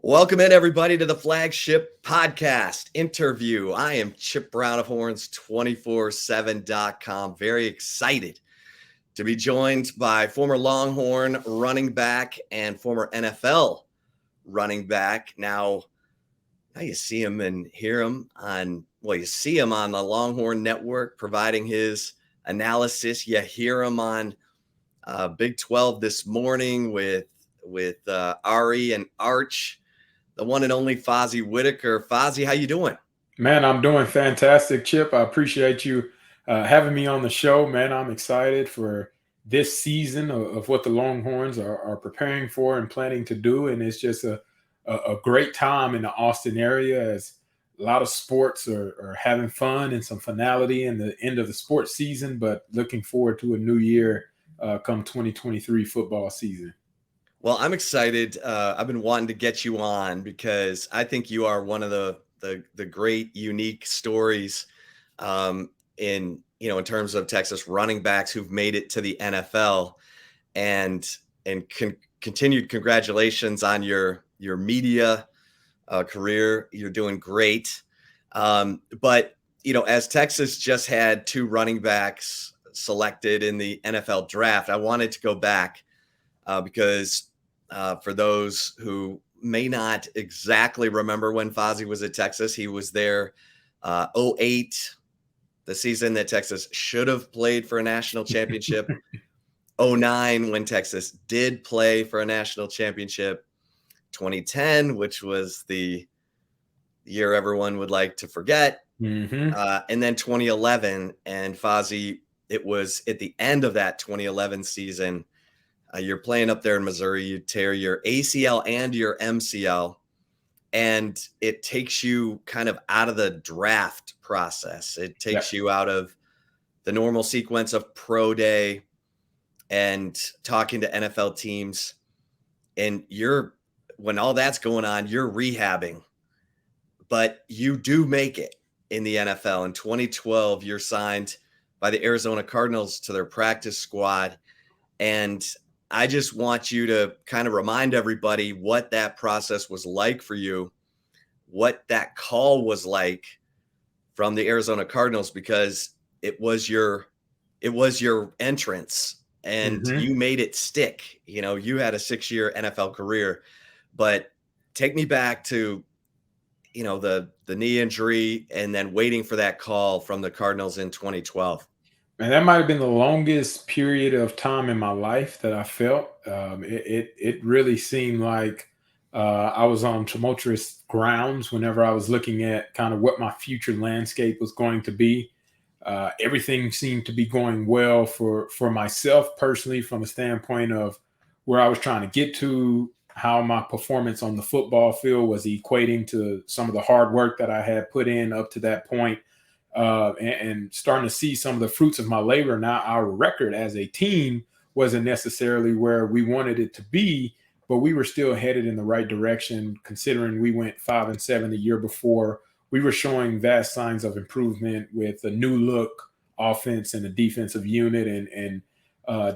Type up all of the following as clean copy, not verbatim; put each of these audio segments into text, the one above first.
Welcome in, everybody, to the Flagship Podcast interview. I am Chip Brown of Horns247.com. Very excited to be joined by former Longhorn running back and former NFL running back. Now you see him and hear him you see him on the Longhorn Network providing his analysis. You hear him on Big 12 this morning with Ari and Arch. The one and only Fozzy Whittaker. Fozzy, how you doing? Man, I'm doing fantastic, Chip. I appreciate you having me on the show, man. I'm excited for this season of what the Longhorns are preparing for and planning to do. And it's just a great time in the Austin area as a lot of sports are having fun and some finality in the end of the sports season, but looking forward to a new year come 2023 football season. Well, I'm excited. I've been wanting to get you on because I think you are one of the great, unique stories in terms of Texas running backs who've made it to the NFL, and continued congratulations on your media career. You're doing great. But as Texas just had two running backs selected in the NFL draft, I wanted to go back because for those who may not exactly remember when Fozzy was at Texas, he was there 08, the season that Texas should have played for a national championship. 09, when Texas did play for a national championship. 2010, which was the year everyone would like to forget. Mm-hmm. And then 2011, and Fozzy, it was at the end of that 2011 season. You're playing up there in Missouri. You tear your ACL and your MCL, and it takes you kind of out of the draft process. It takes you out of the normal sequence of pro day and talking to NFL teams. And when all that's going on, you're rehabbing, but you do make it in the NFL. In 2012, you're signed by the Arizona Cardinals to their practice squad. And I just want you to kind of remind everybody what that process was like for you, what that call was like from the Arizona Cardinals, because it was your entrance and you made it stick. You had a 6-year NFL career, but take me back to, the knee injury and then waiting for that call from the Cardinals in 2012. And that might have been the longest period of time in my life that I felt. It really seemed like I was on tumultuous grounds whenever I was looking at kind of what my future landscape was going to be. Everything seemed to be going well for myself personally, from a standpoint of where I was trying to get to, how my performance on the football field was equating to some of the hard work that I had put in up to that point. And starting to see some of the fruits of my labor. Now, our record as a team wasn't necessarily where we wanted it to be, but we were still headed in the right direction, considering we went 5-7 the year before. We were showing vast signs of improvement with a new look offense and a defensive unit, and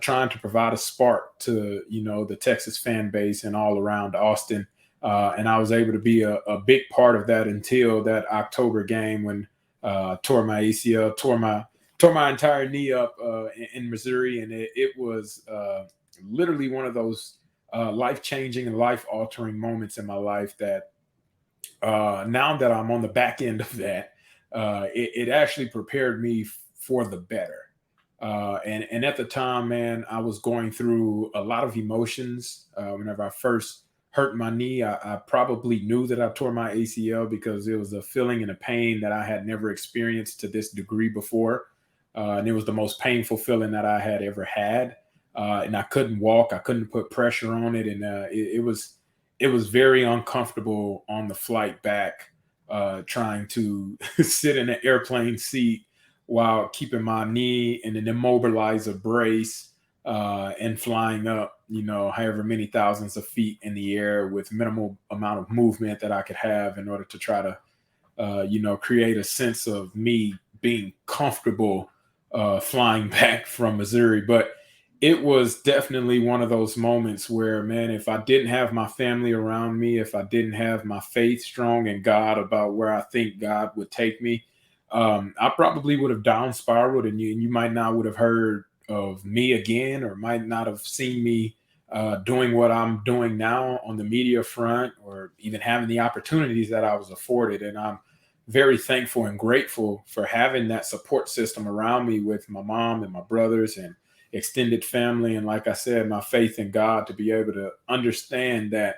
trying to provide a spark to, the Texas fan base and all around Austin. And I was able to be a big part of that until that October game when tore my ACL, tore my entire knee up in Missouri, and it was literally one of those life-changing and life-altering moments in my life that now that I'm on the back end of that, it actually prepared me for the better. And at the time, man, I was going through a lot of emotions. Whenever I first hurt my knee, I probably knew that I tore my ACL because it was a feeling and a pain that I had never experienced to this degree before. And it was the most painful feeling that I had ever had. And I couldn't walk. I couldn't put pressure on it. And it was very uncomfortable on the flight back, trying to sit in an airplane seat while keeping my knee in an immobilizer brace and flying up, however many thousands of feet in the air with minimal amount of movement that I could have in order to try to, create a sense of me being comfortable flying back from Missouri. But it was definitely one of those moments where, man, if I didn't have my family around me, if I didn't have my faith strong in God about where I think God would take me, I probably would have down spiraled, and you might not would have heard of me again, or might not have seen me doing what I'm doing now on the media front, or even having the opportunities that I was afforded. And I'm very thankful and grateful for having that support system around me with my mom and my brothers and extended family. And like I said, my faith in God to be able to understand that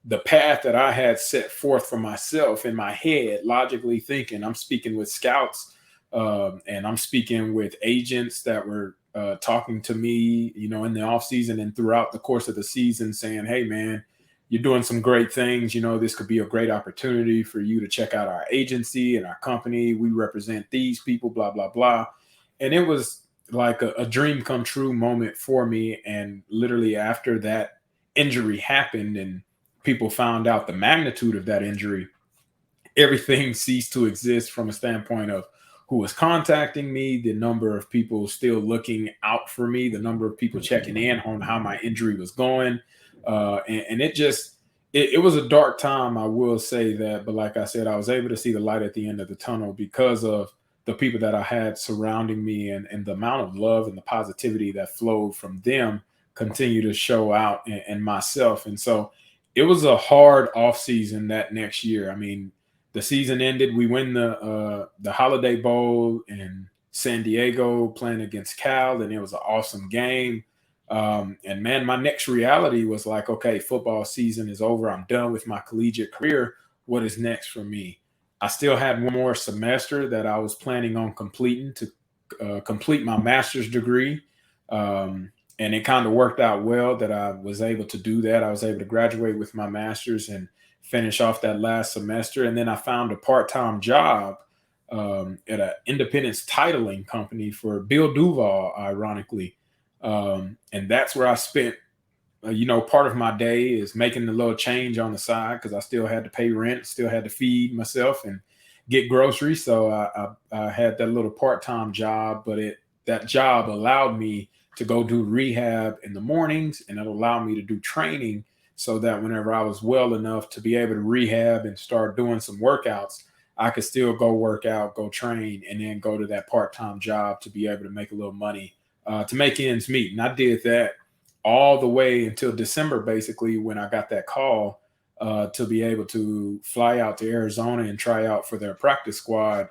the path that I had set forth for myself in my head, logically thinking, I'm speaking with scouts, and I'm speaking with agents that were talking to me, in the off season and throughout the course of the season, saying, "Hey, man, you're doing some great things. This could be a great opportunity for you to check out our agency and our company. We represent these people, blah, blah, blah." And it was like a dream come true moment for me. And literally after that injury happened and people found out the magnitude of that injury, everything ceased to exist from a standpoint of who was contacting me, the number of people still looking out for me, the number of people checking in on how my injury was going. And it was a dark time, I will say that. But like I said, I was able to see the light at the end of the tunnel because of the people that I had surrounding me, and the amount of love and the positivity that flowed from them continue to show out in myself. And so it was a hard off season that next year. I mean, the season ended. We win the Holiday Bowl in San Diego playing against Cal, and it was an awesome game. And man, my next reality was like, okay, football season is over. I'm done with my collegiate career. What is next for me? I still had one more semester that I was planning on completing to complete my master's degree. And it kind of worked out well that I was able to do that. I was able to graduate with my master's and finish off that last semester. And then I found a part-time job at an independence titling company for Bill Duval, ironically. And that's where I spent, part of my day is making a little change on the side because I still had to pay rent, still had to feed myself and get groceries. So I had that little part-time job, but that job allowed me to go do rehab in the mornings, and it allowed me to do training so that whenever I was well enough to be able to rehab and start doing some workouts, I could still go work out, go train, and then go to that part-time job to be able to make a little money to make ends meet. And I did that all the way until December, basically, when I got that call to be able to fly out to Arizona and try out for their practice squad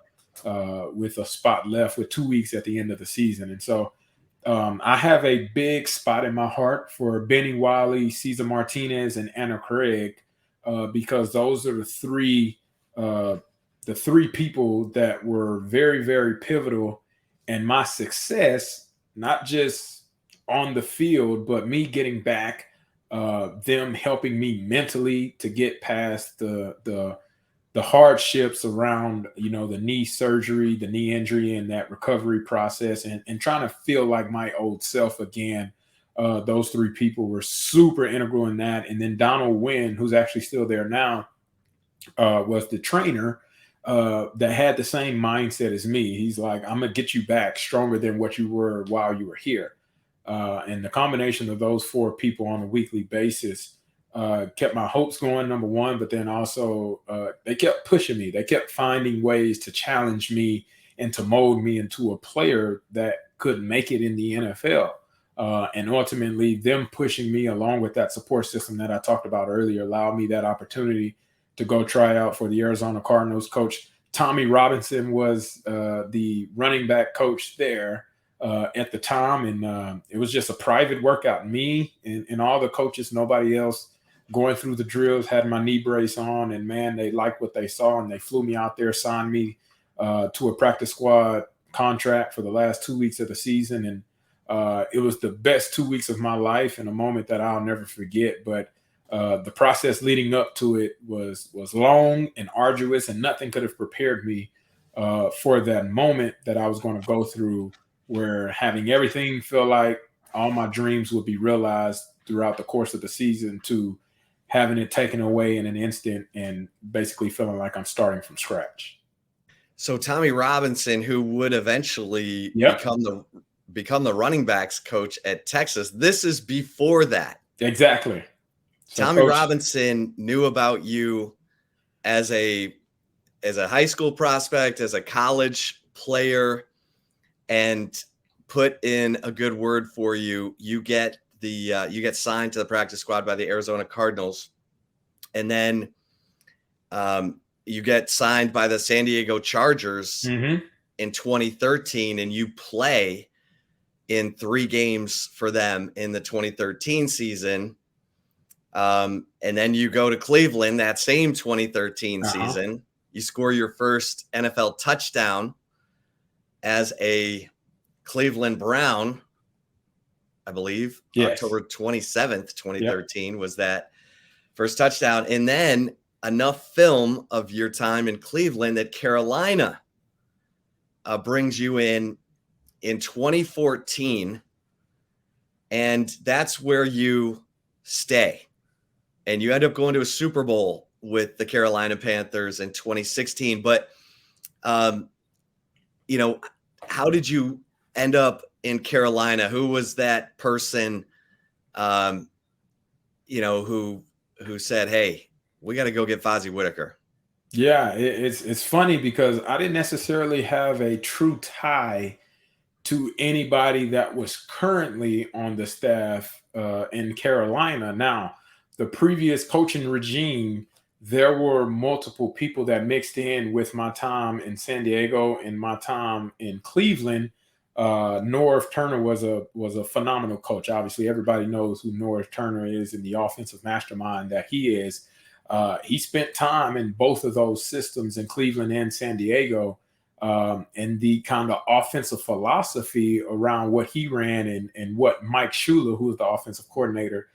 with a spot left with 2 weeks at the end of the season. And so I have a big spot in my heart for Benny Wiley, Cesar Martinez, and Anna Craig because those are the three people that were very, very pivotal in my success, not just on the field, but me getting back, them helping me mentally to get past the hardships around, the knee surgery, the knee injury, and that recovery process, and trying to feel like my old self again. Those three people were super integral in that. And then Donald Wynn, who's actually still there now, was the trainer that had the same mindset as me. He's like, I'm going to get you back stronger than what you were while you were here. And the combination of those four people on a weekly basis kept my hopes going, number one, but then also they kept pushing me. They kept finding ways to challenge me and to mold me into a player that could make it in the NFL. And ultimately, them pushing me along with that support system that I talked about earlier allowed me that opportunity to go try out for the Arizona Cardinals. Coach Tommy Robinson was the running back coach there at the time. And it was just a private workout. Me and all the coaches, nobody else, going through the drills, had my knee brace on. And, man, they liked what they saw, and they flew me out there, signed me to a practice squad contract for the last 2 weeks of the season. And it was the best 2 weeks of my life and a moment that I'll never forget. But the process leading up to it was long and arduous, and nothing could have prepared me for that moment that I was going to go through, where having everything feel like all my dreams would be realized throughout the course of the season, to having it taken away in an instant and basically feeling like I'm starting from scratch. So Tommy Robinson, who would eventually become become the running backs coach at Texas. This is before that. Exactly. So Tommy Robinson knew about you as a high school prospect, as a college player, and put in a good word for you. You get signed to the practice squad by the Arizona Cardinals, and then you get signed by the San Diego Chargers in 2013, and you play in 3 games for them in the 2013 season. And then you go to Cleveland that same 2013 season. You score your first NFL touchdown as a Cleveland Brown, I believe. Yes. October 27th, 2013 was that first touchdown. And then enough film of your time in Cleveland that Carolina brings you in 2014. And that's where you stay. And you end up going to a Super Bowl with the Carolina Panthers in 2016. But, how did you end up in Carolina? Who was that person, who said, hey, we got to go get Fozzy Whittaker? Yeah, it's funny because I didn't necessarily have a true tie to anybody that was currently on the staff in Carolina. Now, the previous coaching regime, there were multiple people that mixed in with my time in San Diego and my time in Cleveland. Norv Turner was a phenomenal coach. Obviously, everybody knows who Norv Turner is and the offensive mastermind that he is. He spent time in both of those systems in Cleveland and San Diego. And the kind of offensive philosophy around what he ran and what Mike Shula, who was the offensive coordinator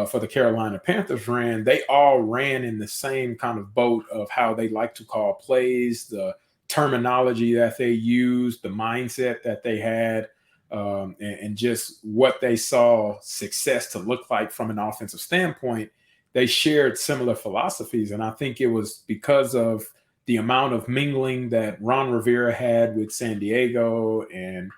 for the Carolina Panthers, ran, they all ran in the same kind of boat of how they like to call plays, the terminology that they used, the mindset that they had, and just what they saw success to look like from an offensive standpoint. They shared similar philosophies. And I think it was because of the amount of mingling that Ron Rivera had with San Diego and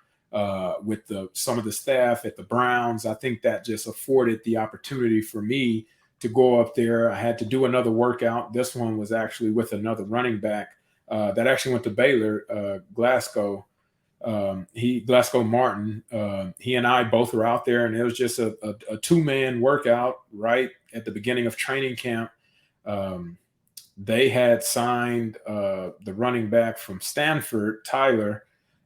with some of the staff at the Browns. I think that just afforded the opportunity for me to go up there. I had to do another workout. This one was actually with another running back that actually went to Baylor, Glasgow. Glasgow Martin. He and I both were out there, and it was just a 2-man workout right at the beginning of training camp. They had signed the running back from Stanford, Tyler,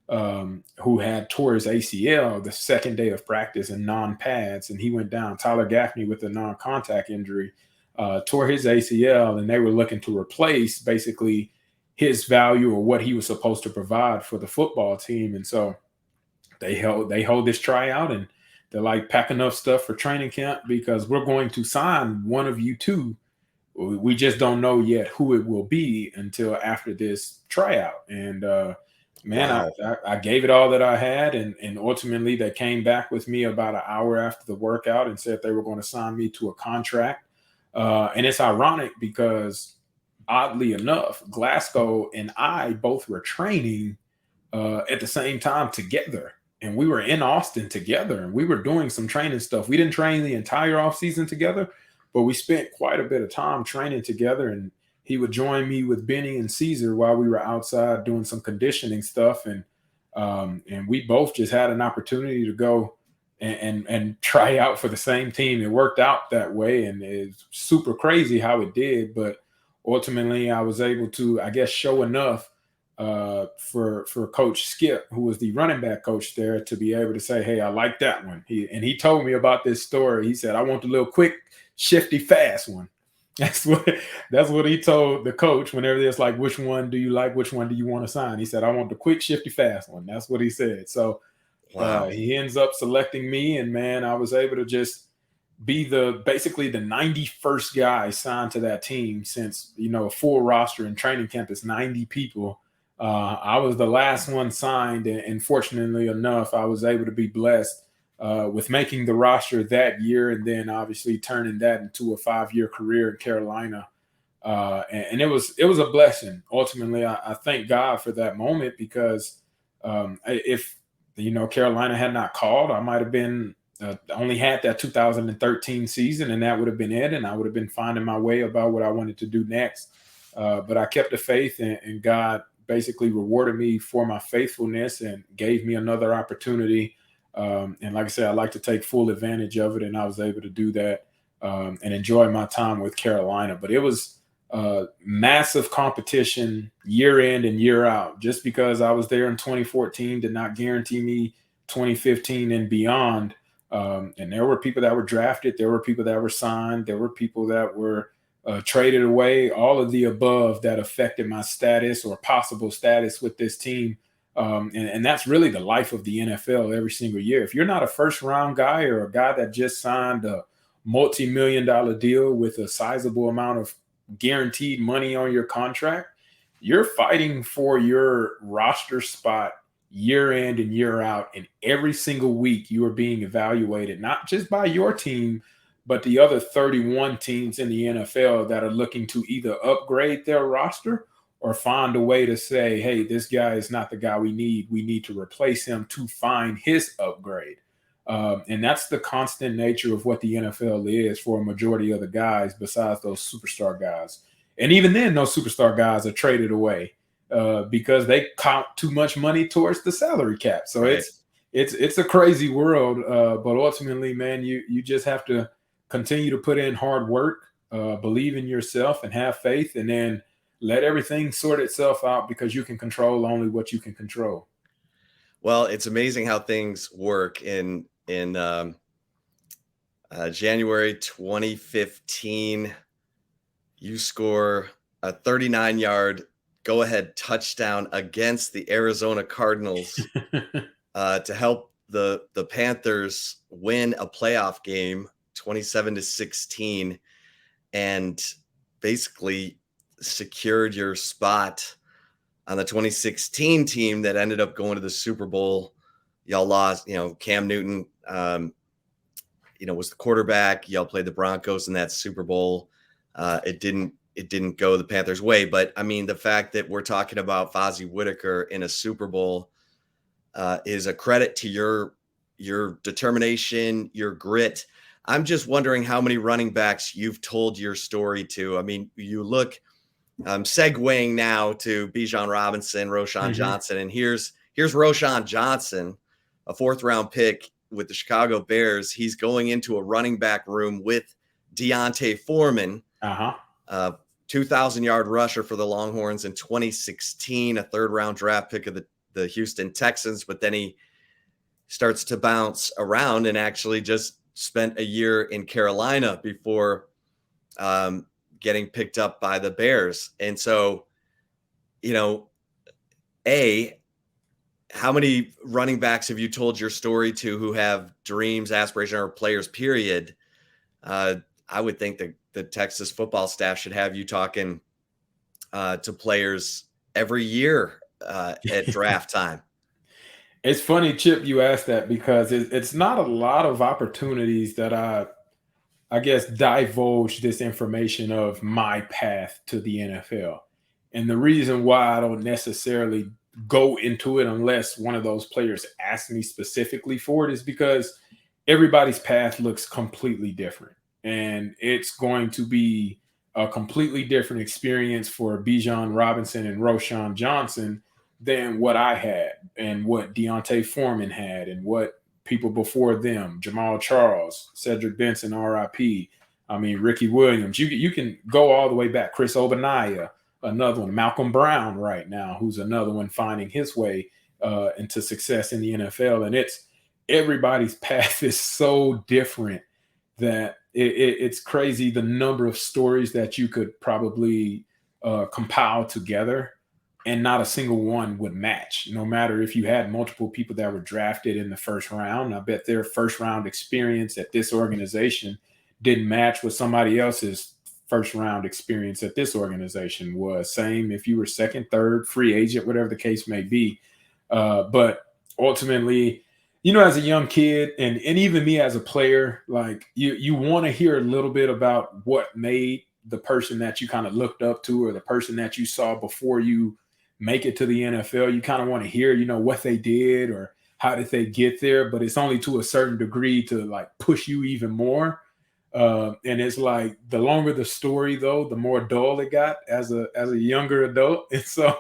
who had tore his ACL the second day of practice in non-pads, and he went down. Tyler Gaffney, with a non-contact injury, tore his ACL, and they were looking to replace basically his value or what he was supposed to provide for the football team. And so they hold this tryout, and they're like, pack enough stuff for training camp because we're going to sign one of you two. We just don't know yet who it will be until after this tryout. And wow. I gave it all that I had. And ultimately they came back with me about an hour after the workout and said they were going to sign me to a contract. And it's ironic because oddly enough, Glasgow and I both were training at the same time together. And we were in Austin together, and we were doing some training stuff. We didn't train the entire offseason together, but we spent quite a bit of time training together. And he would join me with Benny and Caesar while we were outside doing some conditioning stuff. And we both just had an opportunity to go and try out for the same team. It worked out that way, and it's super crazy how it did. But ultimately, I was able to, I guess, show enough for Coach Skip, who was the running back coach there, to be able to say, hey, I like that one. He told me about this story. He said, I want the little quick, shifty, fast one. That's what he told the coach whenever it's like, which one do you like? Which one do you want to sign? He said, I want the quick, shifty, fast one. That's what he said. So wow. He ends up selecting me, and man, I was able to just be basically the 91st guy signed to that team, since, a full roster in training camp is 90 people. I was the last one signed, and fortunately enough, I was able to be blessed with making the roster that year, and then obviously turning that into a 5-year career in Carolina. And it was a blessing. Ultimately, I thank God for that moment, because if Carolina had not called, I might have been only had that 2013 season, and that would have been it, and I would have been finding my way about what I wanted to do next. But I kept the faith, and God basically rewarded me for my faithfulness and gave me another opportunity. And like I said, I like to take full advantage of it, and I was able to do that and enjoy my time with Carolina. But it was massive competition year in and year out. Just because I was there in 2014 did not guarantee me 2015 and beyond. And there were people that were drafted. There were people that were signed. There were people that were traded away, all of the above that affected my status or possible status with this team. And that's really the life of the NFL every single year. If you're not a first round guy or a guy that just signed a multi-million-dollar deal with a sizable amount of guaranteed money on your contract, you're fighting for your roster spot year in and year out. And every single week you are being evaluated, not just by your team, but the other 31 teams in the NFL that are looking to either upgrade their roster or find a way to say, hey, this guy is not the guy we need. We need to replace him to find his upgrade. And that's the constant nature of what the NFL is for a majority of the guys besides those superstar guys. And even then, those superstar guys are traded away because they count too much money towards the salary cap. So right. it's a crazy world. But ultimately, man, you just have to continue to put in hard work, believe in yourself and have faith, and then let everything sort itself out because you can control only what you can control. Well, it's amazing how things work. In January 2015, you score a 39-yard go-ahead touchdown against the Arizona Cardinals to help the Panthers win a playoff game 27-16, and basically secured your spot on the 2016 team that ended up going to the Super Bowl. Y'all lost, Cam Newton, was the quarterback. Y'all played the Broncos in that Super Bowl. It didn't go the Panthers' way, but I mean, the fact that we're talking about Fozzy Whittaker in a Super Bowl is a credit to your determination, your grit. I'm just wondering how many running backs you've told your story to. I mean, you look, segueing now to Bijan Robinson, Roschon Johnson, and here's Roschon Johnson, a 4th-round pick with the Chicago Bears. He's going into a running back room with D'Onta Foreman, 2,000-yard rusher for the Longhorns in 2016, a 3rd-round draft pick of the Houston Texans, but then he starts to bounce around and actually just spent a year in Carolina before getting picked up by the Bears. And so, how many running backs have you told your story to who have dreams, aspirations, or players, period? I would think that the Texas football staff should have you talking to players every year at draft time. It's funny, Chip, you asked that because it's not a lot of opportunities that I guess, divulge this information of my path to the NFL. And the reason why I don't necessarily go into it unless one of those players asks me specifically for it is because everybody's path looks completely different. And it's going to be a completely different experience for Bijan Robinson and Roschon Johnson than what I had and what D'Onta Foreman had and what people before them, Jamal Charles, Cedric Benson, RIP. I mean, Ricky Williams. You can go all the way back. Chris Obanaya, another one. Malcolm Brown right now, who's another one finding his way into success in the NFL. And everybody's path is so different that it's crazy the number of stories that you could probably compile together, and not a single one would match, no matter if you had multiple people that were drafted in the 1st round. I bet their 1st round experience at this organization didn't match what somebody else's 1st round experience at this organization was. Same if you were 2nd, 3rd, free agent, whatever the case may be. But ultimately, as a young kid and even me as a player, like you want to hear a little bit about what made the person that you kind of looked up to or the person that you saw before you make it to the NFL. You kind of want to hear, what they did or how did they get there, but it's only to a certain degree to like push you even more. And it's like the longer the story, though, the more dull it got as a younger adult. And so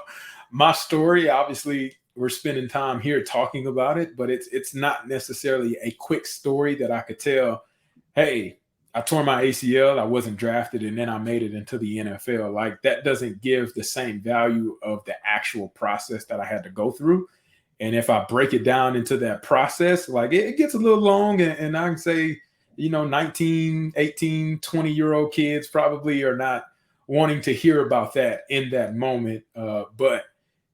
my story, obviously, we're spending time here talking about it, but it's not necessarily a quick story that I could tell. Hey, I tore my ACL, I wasn't drafted, and then I made it into the NFL. Like that doesn't give the same value of the actual process that I had to go through. And if I break it down into that process, like it gets a little long, and I can say, 19, 18, 20-year-old kids probably are not wanting to hear about that in that moment. But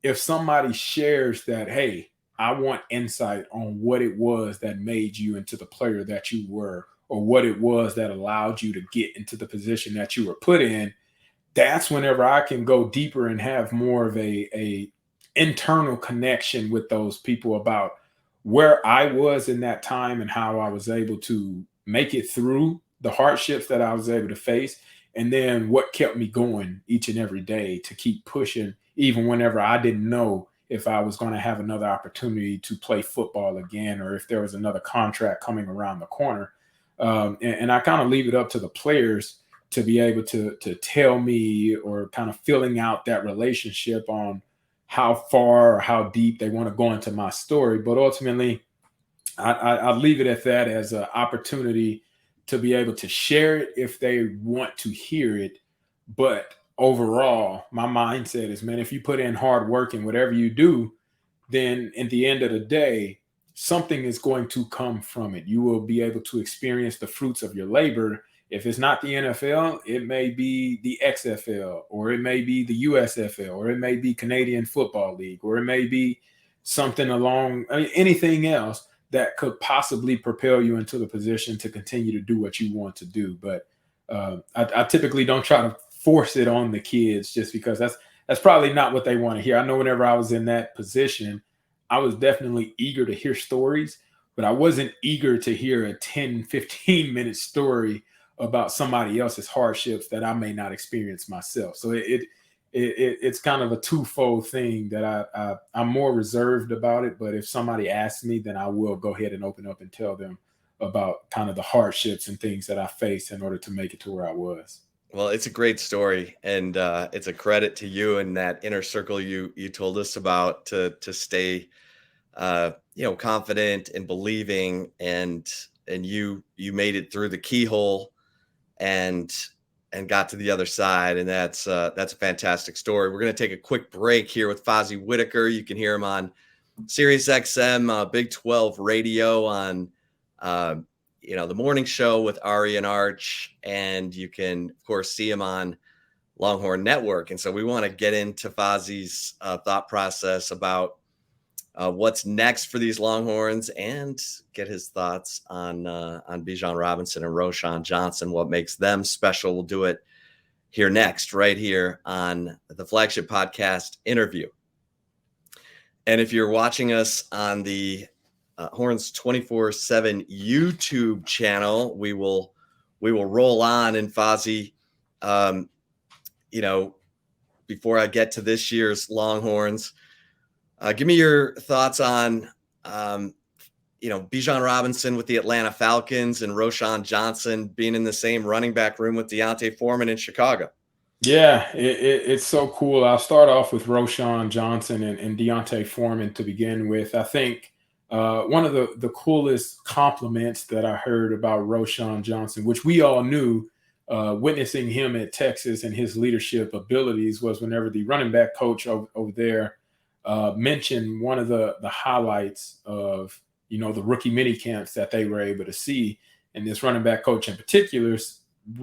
if somebody shares that, hey, I want insight on what it was that made you into the player that you were, or what it was that allowed you to get into the position that you were put in, that's whenever I can go deeper and have more of a internal connection with those people about where I was in that time and how I was able to make it through the hardships that I was able to face. And then what kept me going each and every day to keep pushing, even whenever I didn't know if I was going to have another opportunity to play football again, or if there was another contract coming around the corner. And I kind of leave it up to the players to be able to tell me, or kind of filling out that relationship on how far or how deep they want to go into my story. But ultimately, I leave it at that as an opportunity to be able to share it if they want to hear it. But overall, my mindset is, man, if you put in hard work in whatever you do, then at the end of the day, something is going to come from it. You will be able to experience the fruits of your labor. If it's not the NFL, it may be the XFL, or it may be the USFL, or it may be Canadian Football League, or it may be something along, anything else that could possibly propel you into the position to continue to do what you want to do. But I typically don't try to force it on the kids, just because that's probably not what they want to hear. I know whenever I was in that position, I was definitely eager to hear stories, but I wasn't eager to hear a 10, 15-minute story about somebody else's hardships that I may not experience myself. So it's kind of a twofold thing that I'm more reserved about it. But if somebody asks me, then I will go ahead and open up and tell them about kind of the hardships and things that I faced in order to make it to where I was. Well, it's a great story, and it's a credit to you and that inner circle you told us about to stay confident and believing, and you made it through the keyhole and got to the other side. And that's a fantastic story. We're going to take a quick break here with Fozzy Whittaker. You can hear him on Sirius XM, Big 12 radio, on the morning show with Ari and Arch, and you can of course see him on Longhorn Network. And so we want to get into Fozzy's thought process about what's next for these Longhorns, and get his thoughts on Bijan Robinson and Roschon Johnson, what makes them special. We'll do it here next, right here on the Flagship Podcast interview. And if you're watching us on the Horns 24/7 YouTube channel, we will roll on. And Fozzy, before I get to this year's Longhorns, give me your thoughts on, Bijan Robinson with the Atlanta Falcons and Roschon Johnson being in the same running back room with Deontay Foreman in Chicago. Yeah, it's so cool. I'll start off with Roschon Johnson and Deontay Foreman to begin with. I think one of the coolest compliments that I heard about Roschon Johnson, which we all knew, witnessing him at Texas and his leadership abilities, was whenever the running back coach over there mentioned one of the highlights of the rookie mini camps that they were able to see. And this running back coach in particular,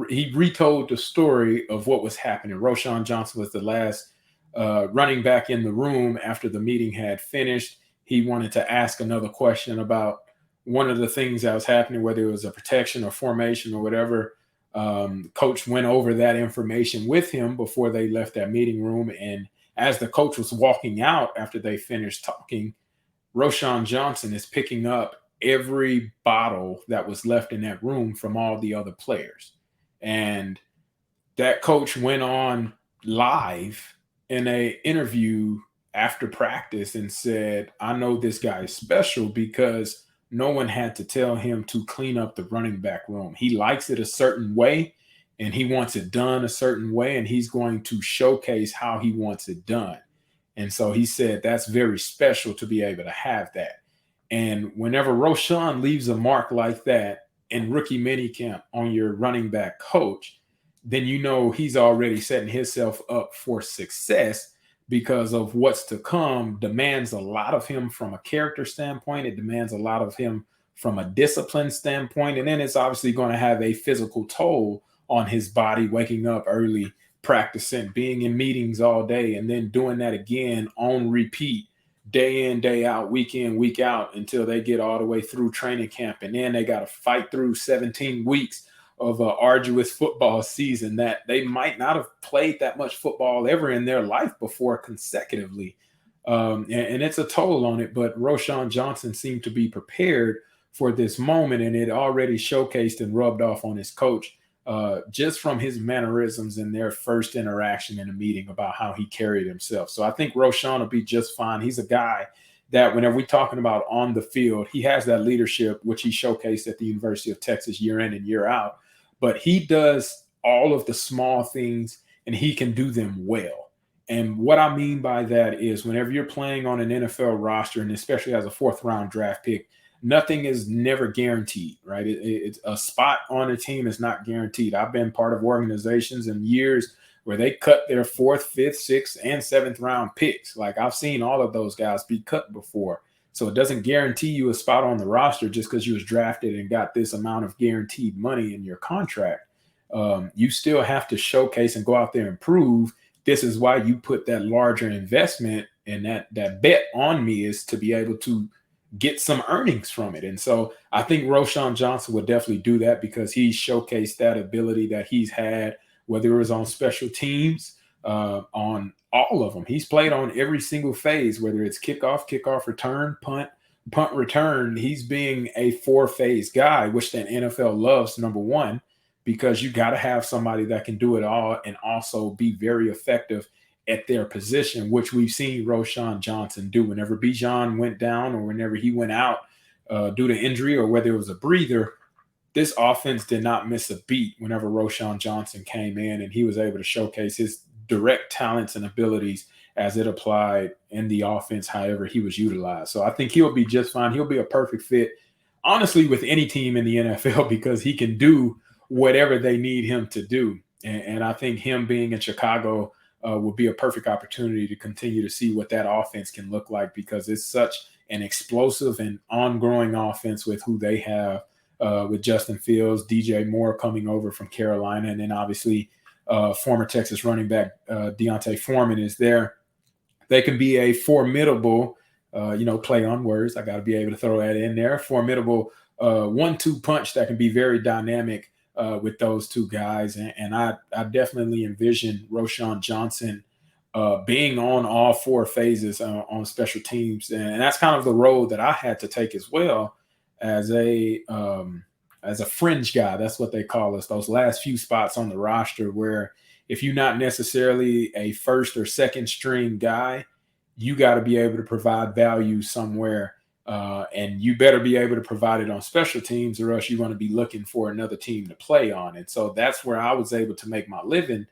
he retold the story of what was happening. Roschon Johnson was the last running back in the room after the meeting had finished. He wanted to ask another question about one of the things that was happening, whether it was a protection or formation or whatever. Coach went over that information with him before they left that meeting room. And as the coach was walking out after they finished talking, Roschon Johnson is picking up every bottle that was left in that room from all the other players. And that coach went on live in an interview after practice and said, I know this guy is special because no one had to tell him to clean up the running back room. He likes it a certain way and he wants it done a certain way, and he's going to showcase how he wants it done. And so he said that's very special to be able to have that. And whenever Roschon leaves a mark like that in rookie minicamp on your running back coach, then you know he's already setting himself up for success, because of what's to come demands a lot of him from a character standpoint. It demands a lot of him from a discipline standpoint. And then it's obviously going to have a physical toll on his body, waking up early, practicing, being in meetings all day, and then doing that again on repeat, day in, day out, week in, week out, until they get all the way through training camp. And then they got to fight through 17 weeks of an arduous football season that they might not have played that much football ever in their life before consecutively. And it's a toll on it, but Roschon Johnson seemed to be prepared for this moment, and it already showcased and rubbed off on his coach just from his mannerisms in their first interaction in a meeting about how he carried himself. So I think Roschon will be just fine. He's a guy that whenever we're talking about on the field, he has that leadership, which he showcased at the University of Texas year in and year out. But he does all of the small things, and he can do them well. And what I mean by that is whenever you're playing on an NFL roster, and especially as a fourth-round draft pick, nothing is never guaranteed, right? It's a spot on a team is not guaranteed. I've been part of organizations in years where they cut their fourth, fifth, sixth, and seventh-round picks. Like, I've seen all of those guys be cut before. So it doesn't guarantee you a spot on the roster just because you was drafted and got this amount of guaranteed money in your contract. You still have to showcase and go out there and prove. This is why you put that larger investment, and that bet on me is to be able to get some earnings from it. And so I think Roschon Johnson would definitely do that because he showcased that ability that he's had, whether it was on special teams, on all of them. He's played on every single phase, whether it's kickoff return, punt return. He's being a 4-phase guy, which the NFL loves, number one, because you got to have somebody that can do it all and also be very effective at their position, which we've seen Roschon Johnson do. Whenever Bijan went down or whenever he went out due to injury or whether it was a breather, this offense did not miss a beat whenever Roschon Johnson came in, and he was able to showcase his direct talents and abilities as it applied in the offense, however he was utilized. So I think he'll be just fine. He'll be a perfect fit, honestly, with any team in the NFL because he can do whatever they need him to do. And I think him being in Chicago will be a perfect opportunity to continue to see what that offense can look like because it's such an explosive and ongoing offense with who they have with Justin Fields, DJ Moore coming over from Carolina, and then obviously former Texas running back Deontay Foreman is there. They can be a formidable, play on words. I got to be able to throw that in there. Formidable 1-2 punch that can be very dynamic with those two guys. And I definitely envision Roschon Johnson being on all 4 phases on special teams. And that's kind of the road that I had to take as well as a fringe guy. That's what they call us, those last few spots on the roster where if you're not necessarily a first or second string guy, you got to be able to provide value somewhere. And you better be able to provide it on special teams or else you're going to be looking for another team to play on. And so that's where I was able to make my living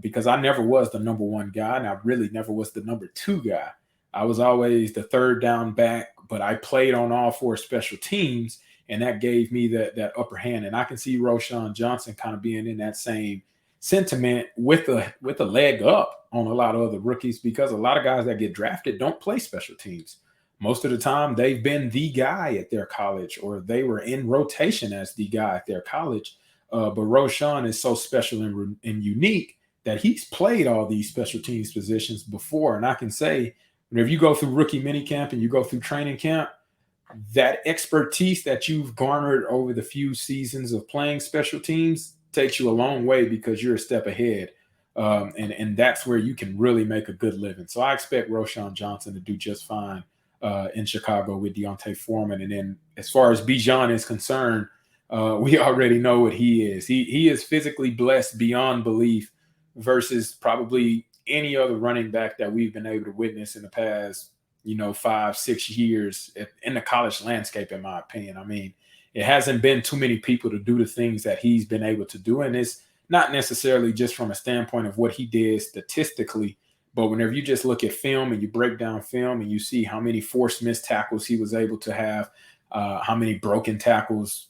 because I never was the number 1 guy, and I really never was the number 2 guy. I was always the third down back, but I played on all 4 special teams, and that gave me that upper hand. And I can see Roschon Johnson kind of being in that same sentiment with a leg up on a lot of other rookies because a lot of guys that get drafted don't play special teams. Most of the time, they've been the guy at their college or they were in rotation as the guy at their college. But Roschon is so special and unique that he's played all these special teams positions before. And I can say, whenever you go through rookie minicamp and you go through training camp, that expertise that you've garnered over the few seasons of playing special teams takes you a long way because you're a step ahead. And that's where you can really make a good living. So I expect Roschon Johnson to do just fine in Chicago with Deontay Foreman. And then as far as Bijan is concerned, we already know what he is. He is physically blessed beyond belief versus probably any other running back that we've been able to witness in the past, 5-6 years in the college landscape, in my opinion. I mean, it hasn't been too many people to do the things that he's been able to do. And it's not necessarily just from a standpoint of what he did statistically, but whenever you just look at film and you break down film and you see how many forced missed tackles he was able to have, how many broken tackles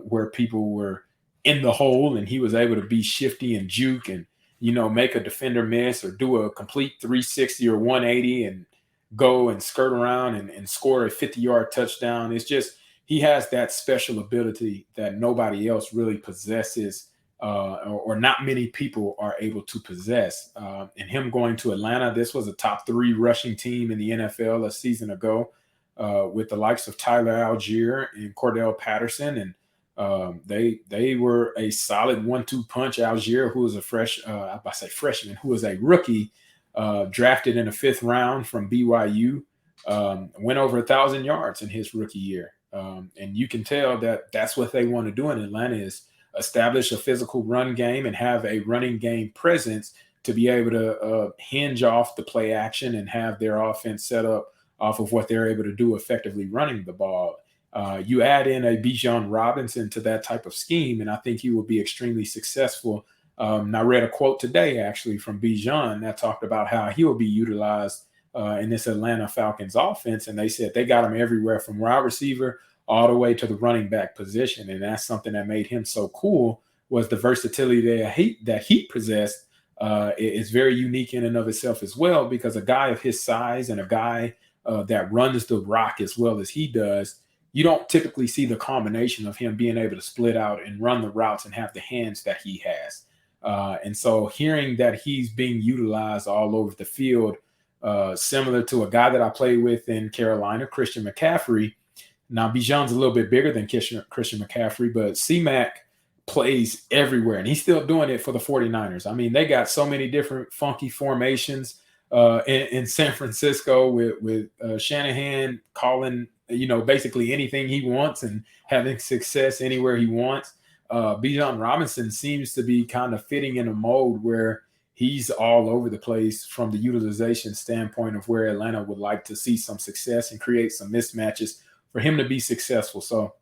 where people were in the hole and he was able to be shifty and juke and, make a defender miss or do a complete 360 or 180 and go and skirt around and score a 50-yard touchdown. It's just, he has that special ability that nobody else really possesses, or not many people are able to possess. And him going to Atlanta, this was a top 3 rushing team in the NFL a season ago, with the likes of Tyler Algier and Cordell Patterson. And they were a solid 1-2 punch. Algier, who was a freshman, who was a rookie, drafted in the 5th round from BYU, went over 1,000 yards in his rookie year. And you can tell that that's what they want to do in Atlanta, is establish a physical run game and have a running game presence to be able to hinge off the play action and have their offense set up off of what they're able to do effectively running the ball. You add in a Bijan Robinson to that type of scheme, and I think he will be extremely successful. And I read a quote today, actually, from Bijan that talked about how he will be utilized in this Atlanta Falcons offense. And they said they got him everywhere from wide receiver all the way to the running back position. And that's something that made him so cool, was the versatility that he possessed. Is very unique in and of itself as well, because a guy of his size and a guy that runs the rock as well as he does, you don't typically see the combination of him being able to split out and run the routes and have the hands that he has. And so hearing that he's being utilized all over the field, similar to a guy that I played with in Carolina, Christian McCaffrey. Now, Bijan's a little bit bigger than Christian McCaffrey, but C-Mac plays everywhere, and he's still doing it for the 49ers. I mean, they got so many different funky formations in San Francisco with Shanahan calling, basically anything he wants and having success anywhere he wants. Bijan Robinson seems to be kind of fitting in a mold where he's all over the place from the utilization standpoint of where Atlanta would like to see some success and create some mismatches for him to be successful. So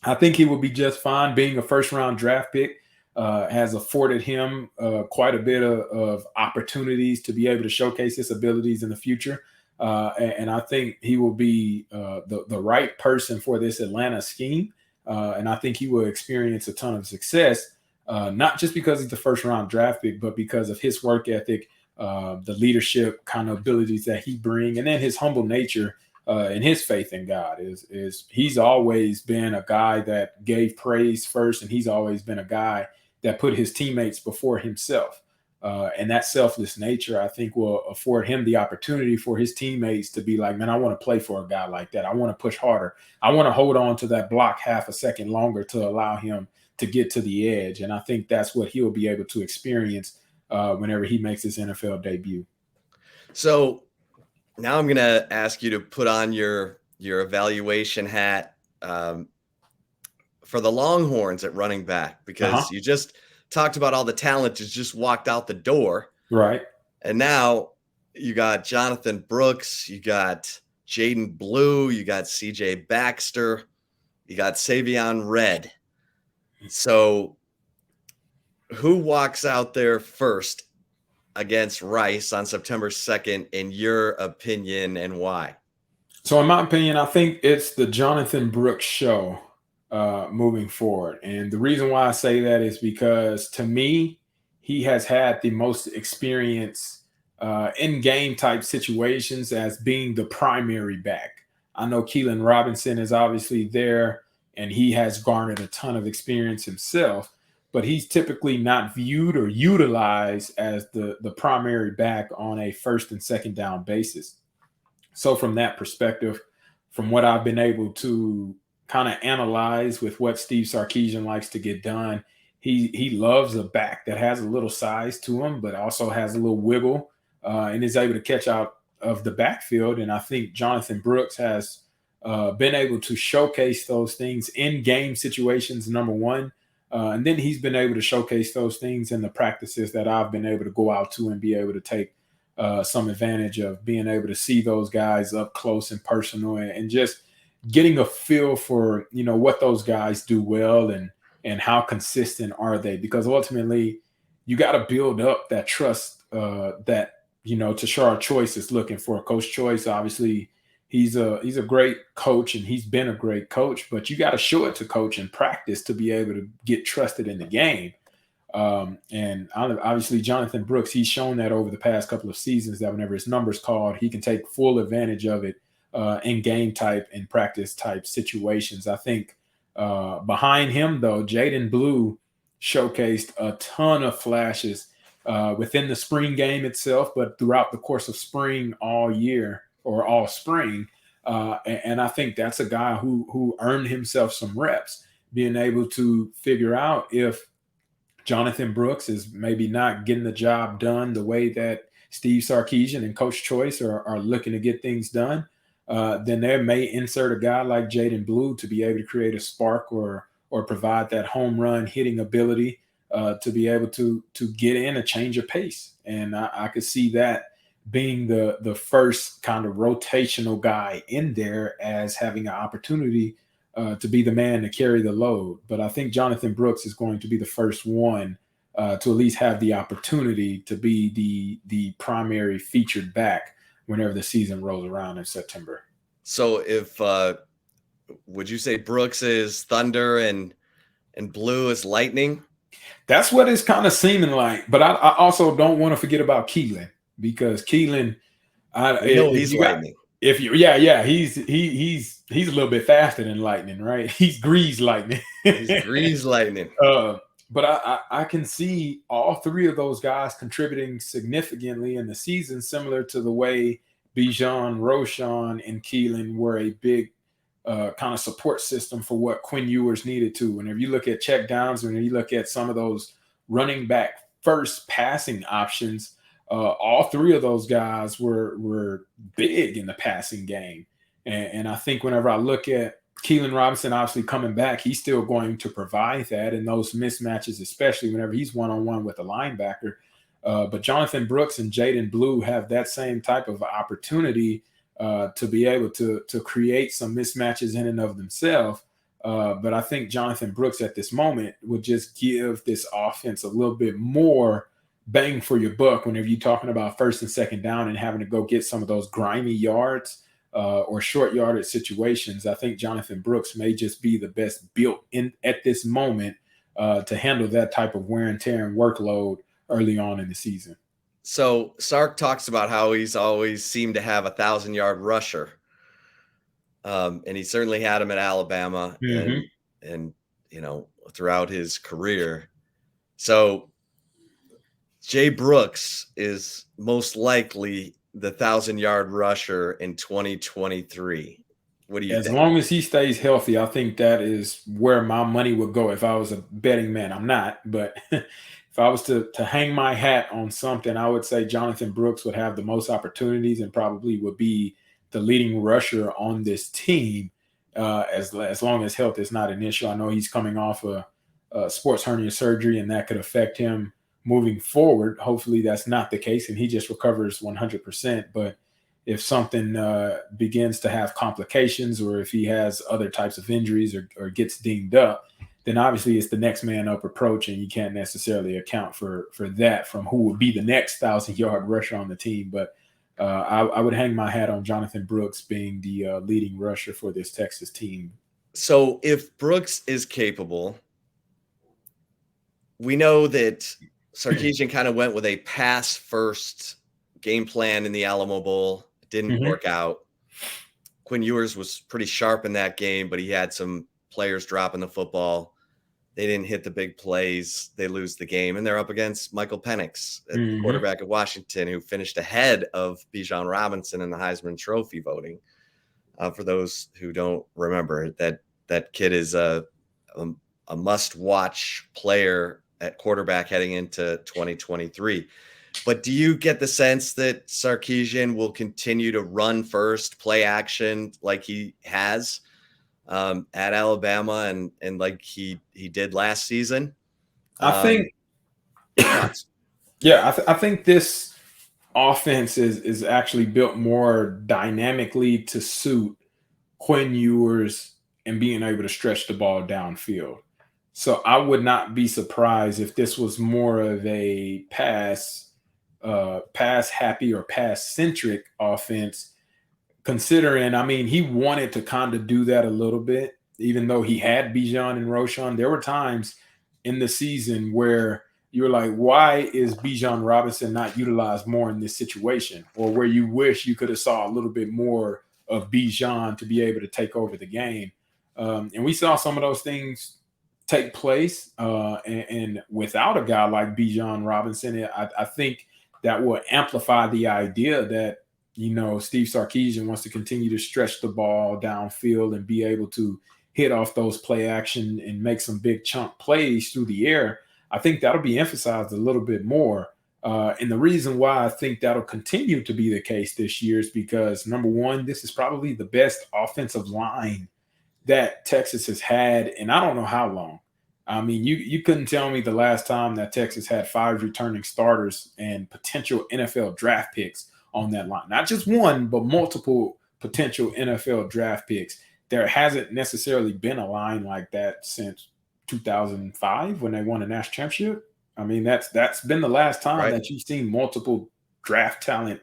I think he will be just fine. Being a first-round draft pick has afforded him quite a bit of opportunities to be able to showcase his abilities in the future. And I think he will be the right person for this Atlanta scheme. And I think he will experience a ton of success, not just because he's the first-round draft pick, but because of his work ethic, the leadership kind of abilities that he brings, and then his humble nature and his faith in God. Is he's always been a guy that gave praise first, and he's always been a guy that put his teammates before himself. And that selfless nature, I think, will afford him the opportunity for his teammates to be like, man, I want to play for a guy like that. I want to push harder. I want to hold on to that block half a second longer to allow him to get to the edge. And I think that's what he'll be able to experience whenever he makes his NFL debut. So now I'm going to ask you to put on your evaluation hat for the Longhorns at running back, because you just talked about all the talent that just walked out the door. Right. And now you got Jonathan Brooks, you got Jaden Blue, you got CJ Baxter, you got Savion Red. So who walks out there first against Rice on September 2nd, in your opinion, and why? So in my opinion, I think it's the Jonathan Brooks show moving forward. And the reason why I say that is because, to me, he has had the most experience in game type situations as being the primary back. I know Keelan Robinson is obviously there, and he has garnered a ton of experience himself, but he's typically not viewed or utilized as the primary back on a first and second down basis. So from that perspective, from what I've been able to kind of analyze with what Steve Sarkisian likes to get done, he loves a back that has a little size to him, but also has a little wiggle and is able to catch out of the backfield. And I think Jonathan Brooks has been able to showcase those things in game situations, number one. And then he's been able to showcase those things in the practices that I've been able to go out to and be able to take some advantage of being able to see those guys up close and personal, and just getting a feel for, what those guys do well, and how consistent are they, because ultimately you got to build up that trust that, Tashard Choice is looking for. Coach Choice, obviously, he's a great coach, and he's been a great coach, but you got to show it to coach in practice to be able to get trusted in the game. And obviously Jonathan Brooks, he's shown that over the past couple of seasons that whenever his number's called, he can take full advantage of it in game type and practice type situations. I think behind him, though, Jaden Blue showcased a ton of flashes within the spring game itself, but throughout the course of spring all year or all spring. And I think that's a guy who earned himself some reps, being able to figure out if Jonathan Brooks is maybe not getting the job done the way that Steve Sarkisian and Coach Choice are looking to get things done. Then they may insert a guy like Jaden Blue to be able to create a spark or provide that home run hitting ability to be able to get in a change of pace. And I could see that being the first kind of rotational guy in there as having an opportunity to be the man to carry the load. But I think Jonathan Brooks is going to be the first one to at least have the opportunity to be the primary featured back whenever the season rolls around in September. So if would you say Brooks is thunder and Blue is lightning? That's what it's kind of seeming like. But I also don't want to forget about Keelan, because Keelan, he's lightning. He's a little bit faster than lightning, right? He's grease lightning. He's grease lightning. But I can see all three of those guys contributing significantly in the season, similar to the way Bijan, Roschon, and Keelan were a big kind of support system for what Quinn Ewers needed to. Whenever you look at check downs, whenever you look at some of those running back first passing options, all three of those guys were big in the passing game. And I think whenever I look at Keelan Robinson obviously coming back, he's still going to provide that in those mismatches, especially whenever he's one-on-one with a linebacker. But Jonathan Brooks and Jaden Blue have that same type of opportunity to be able to create some mismatches in and of themselves. But I think Jonathan Brooks at this moment would just give this offense a little bit more bang for your buck whenever you're talking about first and second down and having to go get some of those grimy yards or short yardage situations. I think Jonathan Brooks may just be the best built in at this moment to handle that type of wear and tear and workload early on in the season. So Sark talks about how he's always seemed to have 1,000-yard rusher. And he certainly had him at Alabama and throughout his career. So Jay Brooks is most likely the 1,000-yard rusher in 2023. What do you think? As long as he stays healthy, I think that is where my money would go if I was a betting man. I'm not, but if I was to hang my hat on something, I would say Jonathan Brooks would have the most opportunities and probably would be the leading rusher on this team as long as health is not an issue. I know he's coming off a sports hernia surgery, and that could affect him moving forward. Hopefully that's not the case and he just recovers 100%. But if something begins to have complications, or if he has other types of injuries or gets dinged up, then obviously it's the next man up approach, and you can't necessarily account for that from who would be the next 1,000-yard rusher on the team. But I would hang my hat on Jonathan Brooks being the leading rusher for this Texas team. So if Brooks is capable, we know that Sarkisian kind of went with a pass-first game plan in the Alamo Bowl. It didn't work out. Quinn Ewers was pretty sharp in that game, but he had some players dropping the football. They didn't hit the big plays. They lose the game, and they're up against Michael Penix, the quarterback at Washington, who finished ahead of Bijan Robinson in the Heisman Trophy voting. For those who don't remember, that kid is a must-watch player at quarterback heading into 2023. But do you get the sense that Sarkisian will continue to run first, play action like he has? at Alabama and like he did last season. I think, Thoughts? yeah, I think this offense is actually built more dynamically to suit Quinn Ewers and being able to stretch the ball downfield. So I would not be surprised if this was more of a pass happy or pass centric offense. Considering, I mean, he wanted to kind of do that a little bit, even though he had Bijan and Roschon. There were times in the season where you're like, why is Bijan Robinson not utilized more in this situation? Or where you wish you could have saw a little bit more of Bijan to be able to take over the game. And we saw some of those things take place. And without a guy like Bijan Robinson, I think that will amplify the idea that, Steve Sarkisian wants to continue to stretch the ball downfield and be able to hit off those play action and make some big chunk plays through the air. I think that'll be emphasized a little bit more. And the reason why I think that'll continue to be the case this year is because, number one, this is probably the best offensive line that Texas has had in I don't know how long. I mean, you couldn't tell me the last time that Texas had 5 returning starters and potential NFL draft picks on that line. Not just one, but multiple potential NFL draft picks. There hasn't necessarily been a line like that since 2005 when they won a national championship. I mean, that's been the last time that you've seen multiple draft talent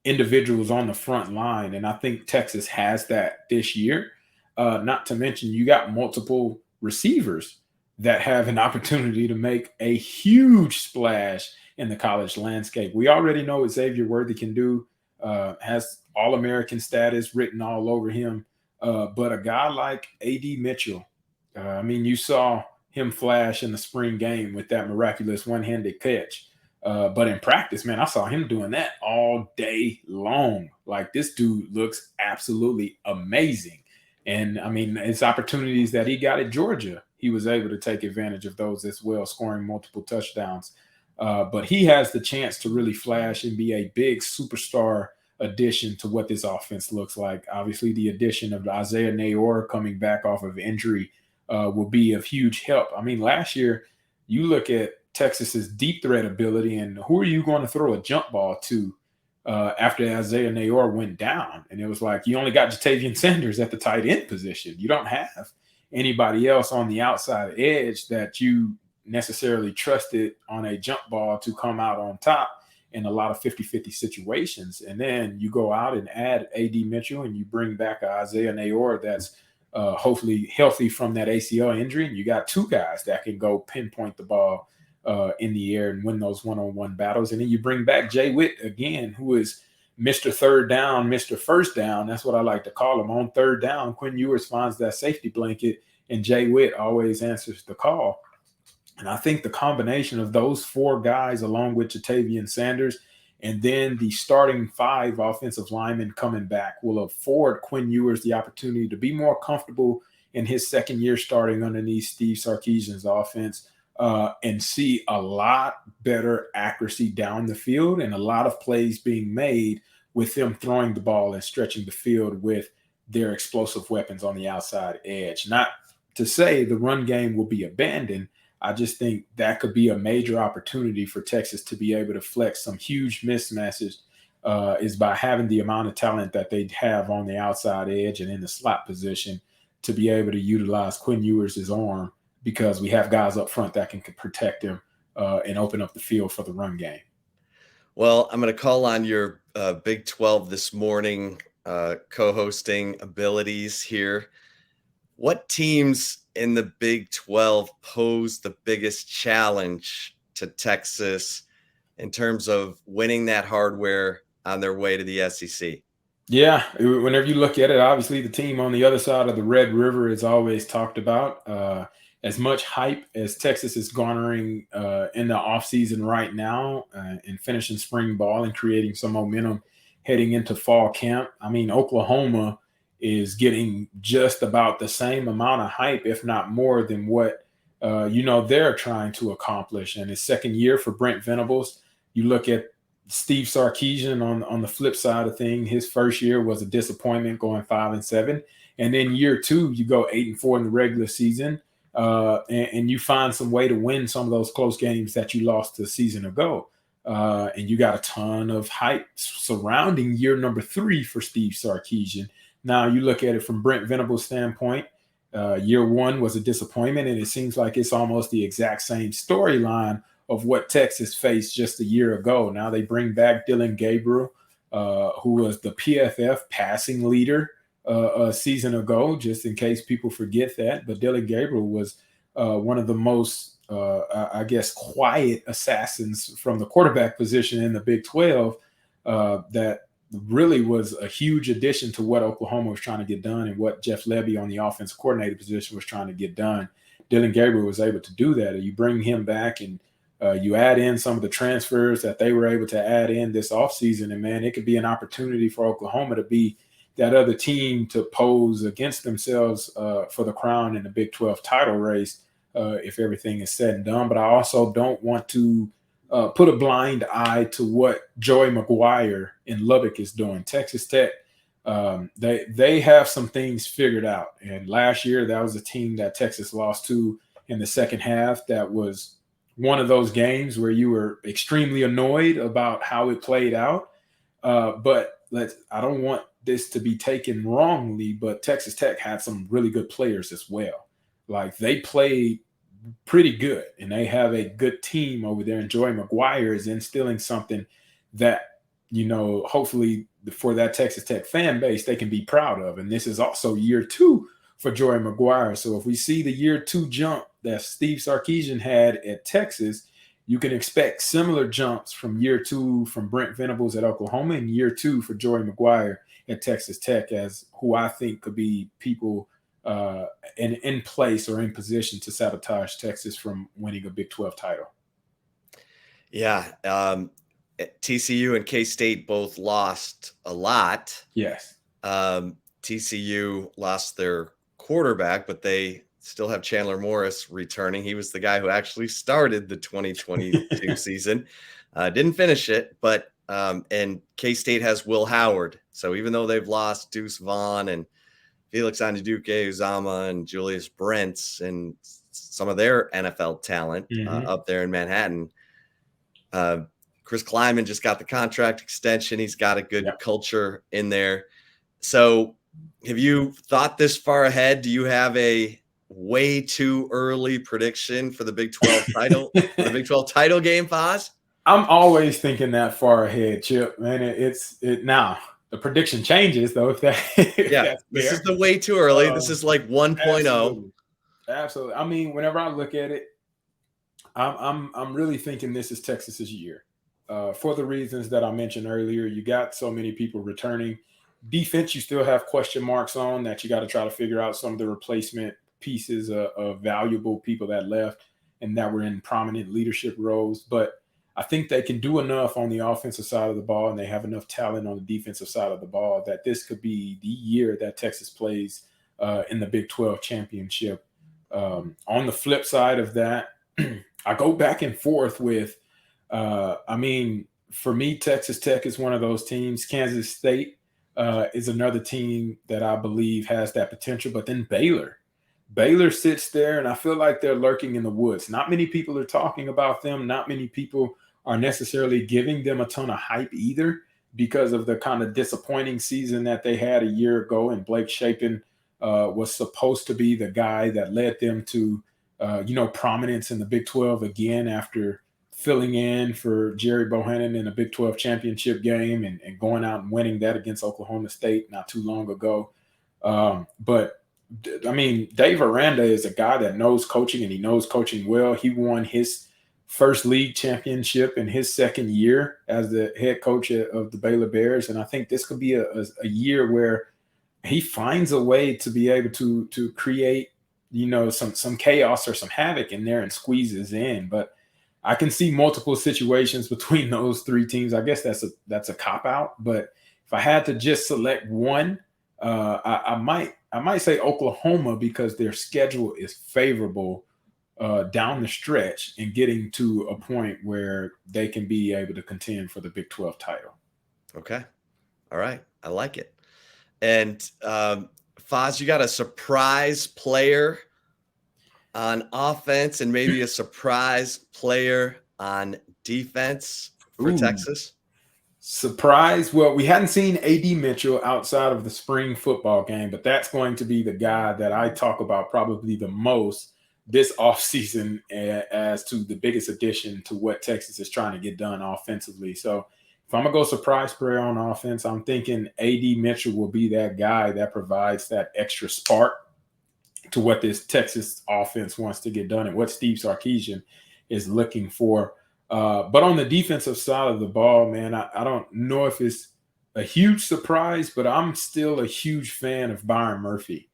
individuals on the front line. And I think Texas has that this year. Not to mention you got multiple receivers that have an opportunity to make a huge splash in the college landscape. We already know what Xavier Worthy can do, has All-American status written all over him. But a guy like A.D. Mitchell, I mean, you saw him flash in the spring game with that miraculous one-handed catch. But in practice, man, I saw him doing that all day long. Like, this dude looks absolutely amazing. And, I mean, it's opportunities that he got at Georgia. He was able to take advantage of those as well, scoring multiple touchdowns. But he has the chance to really flash and be a big superstar addition to what this offense looks like. Obviously, the addition of Isaiah Nayor coming back off of injury will be of huge help. I mean, last year, you look at Texas's deep threat ability, and who are you going to throw a jump ball to after Isaiah Nayor went down? And it was like, you only got Jatavian Sanders at the tight end position. You don't have anybody else on the outside edge that you necessarily trusted on a jump ball to come out on top in a lot of 50-50 situations. And then you go out and add A.D. Mitchell and you bring back Isaiah Nayor that's hopefully healthy from that ACL injury. And you got 2 guys that can go pinpoint the ball in the air and win those one-on-one battles. And then you bring back Jay Witt again, who is Mr. Third Down, Mr. First Down. That's what I like to call him. On third down, Quinn Ewers finds that safety blanket and Jay Witt always answers the call. And I think the combination of those 4 guys, along with Jatavian Sanders, and then the starting 5 offensive linemen coming back, will afford Quinn Ewers the opportunity to be more comfortable in his second year starting underneath Steve Sarkisian's offense and see a lot better accuracy down the field and a lot of plays being made with them throwing the ball and stretching the field with their explosive weapons on the outside edge. Not to say the run game will be abandoned. I just think that could be a major opportunity for Texas to be able to flex some huge mismatches is by having the amount of talent that they have on the outside edge and in the slot position to be able to utilize Quinn Ewers' arm, because we have guys up front that can protect him and open up the field for the run game. Well, I'm going to call on your Big 12 this morning co-hosting abilities here. What teams in the Big 12 pose the biggest challenge to Texas in terms of winning that hardware on their way to the SEC? Yeah, whenever you look at it, obviously the team on the other side of the Red River is always talked about. As much hype as Texas is garnering in the offseason right now and finishing spring ball and creating some momentum heading into fall camp. I mean, Oklahoma is getting just about the same amount of hype, if not more, than what they're trying to accomplish. And his second year for Brent Venables, you look at Steve Sarkisian on the flip side of things, his first year was a disappointment, going 5-7, and then year two you go 8-4 in the regular season, and you find some way to win some of those close games that you lost a season ago, and you got a ton of hype surrounding year number 3 for Steve Sarkisian. Now you look at it from Brent Venables' standpoint. Year one was a disappointment, and it seems like it's almost the exact same storyline of what Texas faced just a year ago. Now they bring back Dillon Gabriel, who was the PFF passing leader a season ago, just in case people forget that. But Dillon Gabriel was one of the most, I guess, quiet assassins from the quarterback position in the Big 12 that really was a huge addition to what Oklahoma was trying to get done and what Jeff Lebby on the offensive coordinator position was trying to get done. Dillon Gabriel was able to do that. You bring him back and you add in some of the transfers that they were able to add in this offseason, and man, it could be an opportunity for Oklahoma to be that other team to pose against themselves for the crown in the Big 12 title race if everything is said and done. But I also don't want to put a blind eye to what Joey McGuire in Lubbock is doing. Texas Tech, they have some things figured out. And last year, that was a team that Texas lost to in the second half. That was one of those games where you were extremely annoyed about how it played out. But I don't want this to be taken wrongly, but Texas Tech had some really good players as well. Like, they played pretty good, and they have a good team over there. And Joey McGuire is instilling something that, hopefully for that Texas Tech fan base, they can be proud of. And this is also year 2 for Joey McGuire. So if we see the year 2 jump that Steve Sarkisian had at Texas, you can expect similar jumps from year 2 from Brent Venables at Oklahoma and year 2 for Joey McGuire at Texas Tech, as who I think could be people in place or in position to sabotage Texas from winning a Big 12 title. Yeah. TCU and K-State both lost a lot. Yes. TCU lost their quarterback, but they still have Chandler Morris returning. He was the guy who actually started the 2022 season. Didn't finish it, but and K-State has Will Howard. So even though they've lost Deuce Vaughn and Felix Anduduke Uzama and Julius Brents and some of their NFL talent up there in Manhattan, Chris Kleiman just got the contract extension. He's got a good culture in there. So have you thought this far ahead? Do you have a way too early prediction for the Big 12 title, the Big 12 title game, Foz? I'm always thinking that far ahead, Chip. Man, it now. The prediction changes, though. If this is the way too early. This is like 1.0. Absolutely. I mean, whenever I look at it, I'm really thinking this is Texas's year. For the reasons that I mentioned earlier, you got so many people returning. Defense, you still have question marks on that. You got to try to figure out some of the replacement pieces of valuable people that left and that were in prominent leadership roles. But I think they can do enough on the offensive side of the ball, and they have enough talent on the defensive side of the ball that this could be the year that Texas plays in the Big 12 championship. On the flip side of that, I go back and forth with, for me, Texas Tech is one of those teams. Kansas State is another team that I believe has that potential. But then Baylor sits there, and I feel like they're lurking in the woods. Not many people are talking about them. Not many people are necessarily giving them a ton of hype either because of the kind of disappointing season that they had a year ago. And Blake Shapen was supposed to be the guy that led them to, prominence in the Big 12 again after filling in for Jerry Bohannon in a Big 12 championship game and going out and winning that against Oklahoma State not too long ago. But Dave Aranda is a guy that knows coaching, and he knows coaching well. He won his first league championship in his second year as the head coach of the Baylor Bears. And I think this could be a year where he finds a way to be able to create, some chaos or some havoc in there and squeezes in. But I can see multiple situations between those three teams. I guess that's a cop-out. But if I had to just select one, I might say Oklahoma because their schedule is favorable down the stretch and getting to a point where they can be able to contend for the Big 12 title. Okay. All right. I like it. And Foz, you got a surprise player on offense and maybe a surprise player on defense for Texas? Surprise. Well, we hadn't seen A.D. Mitchell outside of the spring football game, but that's going to be the guy that I talk about probably the most this offseason as to the biggest addition to what Texas is trying to get done offensively. So if I'm going to go surprise player on offense, I'm thinking A.D. Mitchell will be that guy that provides that extra spark to what this Texas offense wants to get done and what Steve Sarkisian is looking for. But on the defensive side of the ball, man, I don't know if it's a huge surprise, but I'm still a huge fan of Byron Murphy.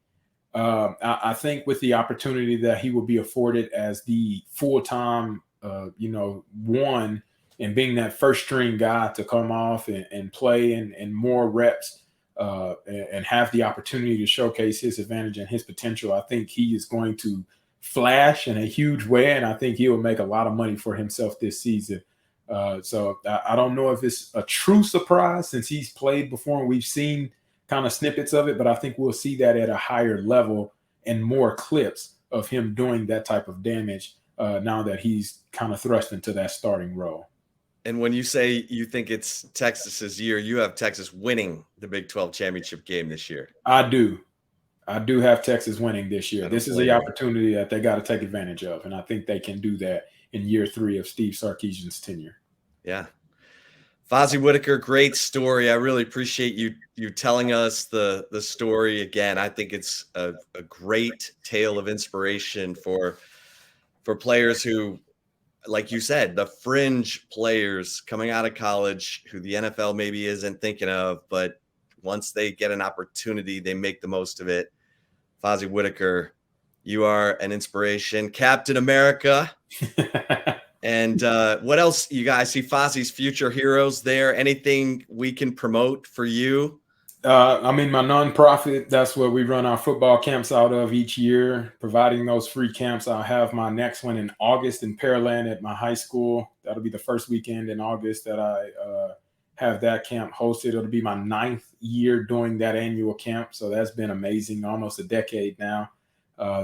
I think with the opportunity that he will be afforded as the full-time, one, and being that first-string guy to come off and play and more reps and have the opportunity to showcase his advantage and his potential, I think he is going to flash in a huge way, and I think he will make a lot of money for himself this season. So I don't know if it's a true surprise since he's played before and we've seen kind of snippets of it, but I think we'll see that at a higher level and more clips of him doing that type of damage now that he's kind of thrust into that starting role. And when you say you think it's Texas's year, you have Texas winning the Big 12 championship game this year. I do have Texas winning this year. This is the opportunity that they got to take advantage of, and I think they can do that in year 3 of Steve Sarkisian's tenure. Yeah. Fozzy Whittaker, great story. I really appreciate you telling us the story again. I think it's a great tale of inspiration for players who, like you said, the fringe players coming out of college who the NFL maybe isn't thinking of, but once they get an opportunity, they make the most of it. Fozzy Whittaker, you are an inspiration. Captain America. And what else, you guys see Fozzy's future heroes there? Anything we can promote for you? I'm in my nonprofit. That's where we run our football camps out of each year, providing those free camps. I'll have my next one in August in Pearland at my high school. That'll be the first weekend in August that I have that camp hosted. It'll be my 9th year doing that annual camp. So that's been amazing, almost a decade now.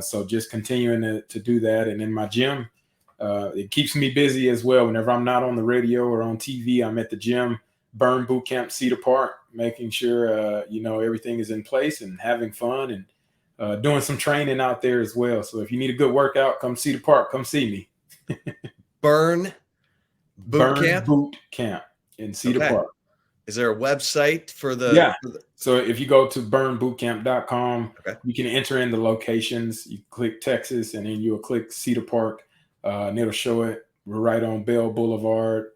So just continuing to do that. And in my gym, it keeps me busy as well. Whenever I'm not on the radio or on TV, I'm at the gym, Burn Boot Camp, Cedar Park, making sure, everything is in place and having fun and doing some training out there as well. So if you need a good workout, come Cedar Park, come see me. Burn Boot Camp in Cedar Park. Is there a website for the? Yeah. So if you go to burnbootcamp.com, you can enter in the locations. You click Texas and then you'll click Cedar Park and it'll show it. We're right on Bell Boulevard,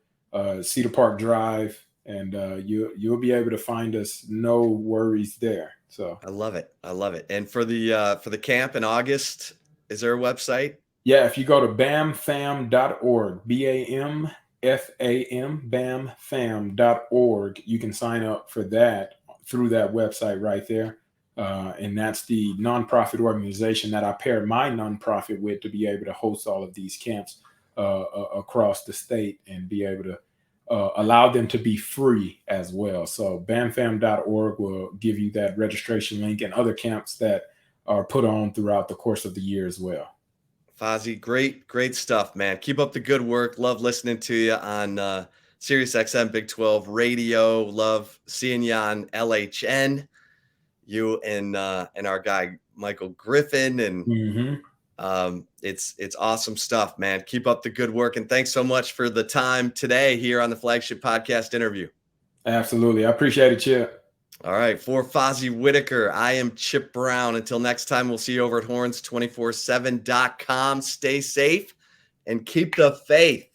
Cedar Park Drive. And you'll be able to find us. No worries there. So I love it. And for the camp in August, is there a website? Yeah, if you go to bamfam.org, BAMFAM, bamfam.org, you can sign up for that through that website right there. And that's the nonprofit organization that I pair my nonprofit with to be able to host all of these camps across the state and be able to allow them to be free as well. So bamfam.org will give you that registration link and other camps that are put on throughout the course of the year as well. Fozzy, great stuff, man. Keep up the good work. Love listening to you on Sirius XM Big 12 radio. Love seeing you on LHN. You and our guy Michael Griffin, and it's awesome stuff, man. Keep up the good work, and thanks so much for the time today here on the Flagship Podcast interview. Absolutely. I appreciate it, Chip. All right. For Fozzy Whittaker, I am Chip Brown. Until next time, we'll see you over at horns247.com. Stay safe and keep the faith.